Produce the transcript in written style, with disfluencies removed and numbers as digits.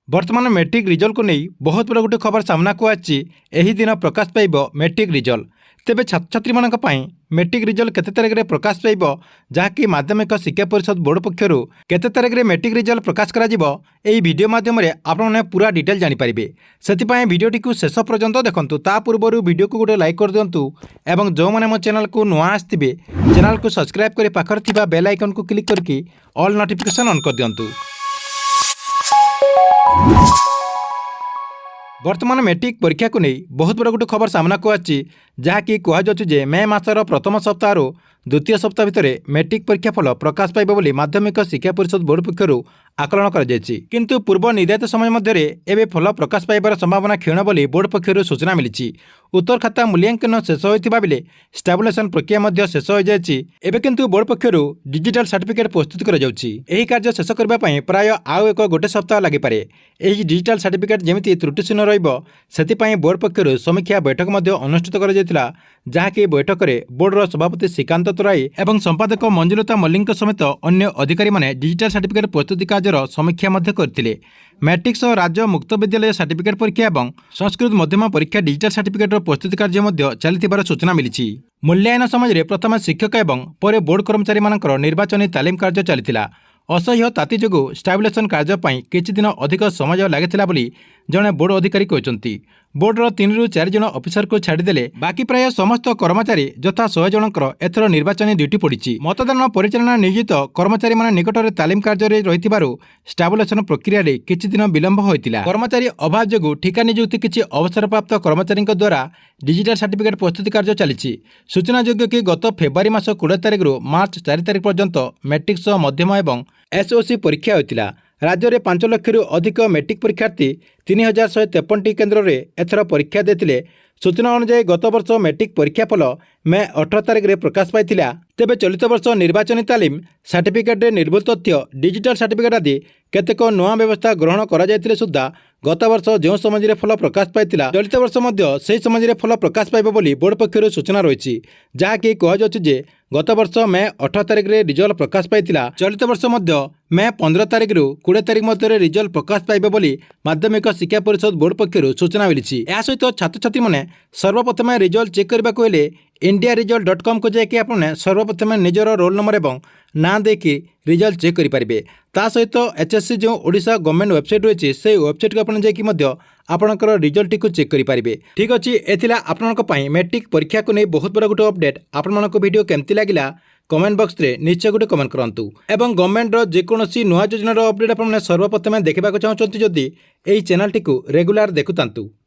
बर्तमान matric result को नहीं बहुत बड़ा गोटे खबर सामना को आछि दिन प्रकाश पाइब मैट्रिक रिजल्ट। तेबे छात्र छात्री मानक पई मैट्रिक रिजल्ट केते तारिख रे प्रकाश पाइब जहाँकि माध्यमिक शिक्षा परिषद बोर्ड पक्षर केते तारिख रे मैट्रिक रिजल्ट प्रकाश करा जिवो एही वीडियो माध्यम रे आपण माने पूरा डिटेल जानि परिबे। सेति वीडियोटी को शेष पर्यंत देखंतु। ता पूर्व वीडियो को गोटे लाइक कर दियंतु एवं जो माने मो चैनल को नुआ आस्थिबे चैनल को सब्सक्राइब करे पाखर थिबा बेल आइकन को क्लिक करके ऑल नोटिफिकेशन ऑन कर दियंतु। वर्तमान मैट्रिक परीक्षा को नहीं बहुत बड़ा गोटे खबर सामना को आछि जहाँकि कहुचे मे मासर प्रथम सप्ताह द्वितीय सप्ताह भितर मैट्रिक परीक्षा फल प्रकाश पाइब बोली माध्यमिक शिक्षा परिषद बोर्ड पक्षर आकलन कर पूर्व निर्धारित समय मध्य एवं फल प्रकाश पाइबार संभावना क्षीण बोली बोर्ड पक्षर सूचना मिली। उत्तर खाता मूल्यांकन शेष होता बेले स्टाबुलेसन प्रक्रिया शेष हो जाए किंतु बोर्ड पक्षर डिजिटल सर्टिफिकेट प्रस्तुत कर कार्य शेष करने प्राय आउ एक गोटे सप्ताह लगिपे। यही डिजिटल सर्टिफिकेट जमी त्रुटिशून्य रही बोर्ड पक्षर समीक्षा बैठक अनुष्ठित कर जहाँकि बैठक में बोर्डर सभापति श्रीकांत तराई और संपादक मंजुलता मल्लिक समेत अन्य अधिकारी मैंने डिजिटल सर्टिफिकेट प्रस्तुति कार्यर समीक्षा करते। मैट्रिक सह राज्य मुक्त विद्यालय सर्टिफिकेट परीक्षा और संस्कृत मध्यम परीक्षा डिजिटल सर्टिफिकेट प्रस्तुति कार्य चली सूचना मिली। मूल्यांकन समय प्रथम शिक्षक और पर बोर्ड कर्मचारी मानकर निर्वाचन तालीम कार्य चली असह्य ताती जो स्टाबुलेसन कार्यपाई किछि दिन अधिक समय लगी जड़े बोर्ड अधिकारी कहते। बोर्डर 3 ରୁ 4 जन अफिसर को छाड़देले बाकी प्राय समस्त कर्मचारी यथा 100 जनकर एथर निर्वाचन ड्यूटी पड़ी। मतदान परिचालना नियोजित कर्मचारी मान निकट में तालीम कार्य रही स्टाबुलेसन प्रक्रिया किछि दिन विलंब होता। कर्मचारी अभाव जो ठिका नियुक्ति किछि अवसरप्राप्त कर्मचारी द्वारा डिजिटल सर्टिफिकेट प्रस्तुति कार्य चली। सूचनायोग्य कि गत फेब्रुआरी मास 20 तारिख रु मार्च 4 तारिख पर्यंत मैट्रिक सह मध्यम और एसओसी परीक्षा होता। राज्य में 5 लाख रु अधिक मैट्रिक परीक्षार्थी 3153 केन्द्र में एथर परीक्षा देते। सूचना अनुसार गत वर्ष मैट्रिक परीक्षा फल मे 18 तारिख रे प्रकाश पाई। तेबे चलित वर्ष निर्वाचन तालीम सर्टिफिकेट निर्भुत तथ्य डिजिटल सर्टिफिकेट आदि केतेक नुआ व्यवस्था ग्रहण करा सुधा गत वर्ष जो समय फल प्रकाश पाई चलित वर्ष से समय फल प्रकाश पाइब बोली बोर्ड पक्षर सूचना रही। जहाँकि कहुचे गत वर्ष मे 18 तारिख रे रिजल्ट प्रकाश पाई चलित वर्ष मे 15 तारिख रु 20 तारिख मध्य रिजल्ट प्रकाश पाइब बोली माध्यमिक शिक्षा परिषद बोर्ड पक्षर सूचना मिली। या सहित छात्र छात्री मैंने सर्वप्रथम रिजल्ट चेक करने indiaresult.com को जाकि आपने सर्वप्रथम निजर रोल नंबर और ना देकी रिजल्ट चेक करेंगे। ता सहित एचएससी जो ओडिशा गवर्नमेंट वेबसाइट रही से वेबसाइट को आपने जाकि आपणकर रिजल्ट को चेक करेंगे। ठीक अच्छे एथिला आपन मैट्रिक परीक्षा को नहीं बहुत बड़ा गोटे अपडेट। आपण वीडियो केमती लगिला कमेंट बॉक्स रे निश्चय गोटे कमेंट करंतु एवं गवर्नमेंट जेकोसी नुआ योजनार अपडेट आपने सर्वप्रथम देखा चाहते जदि यही चैनल टी रेगुलर देखुतांतु।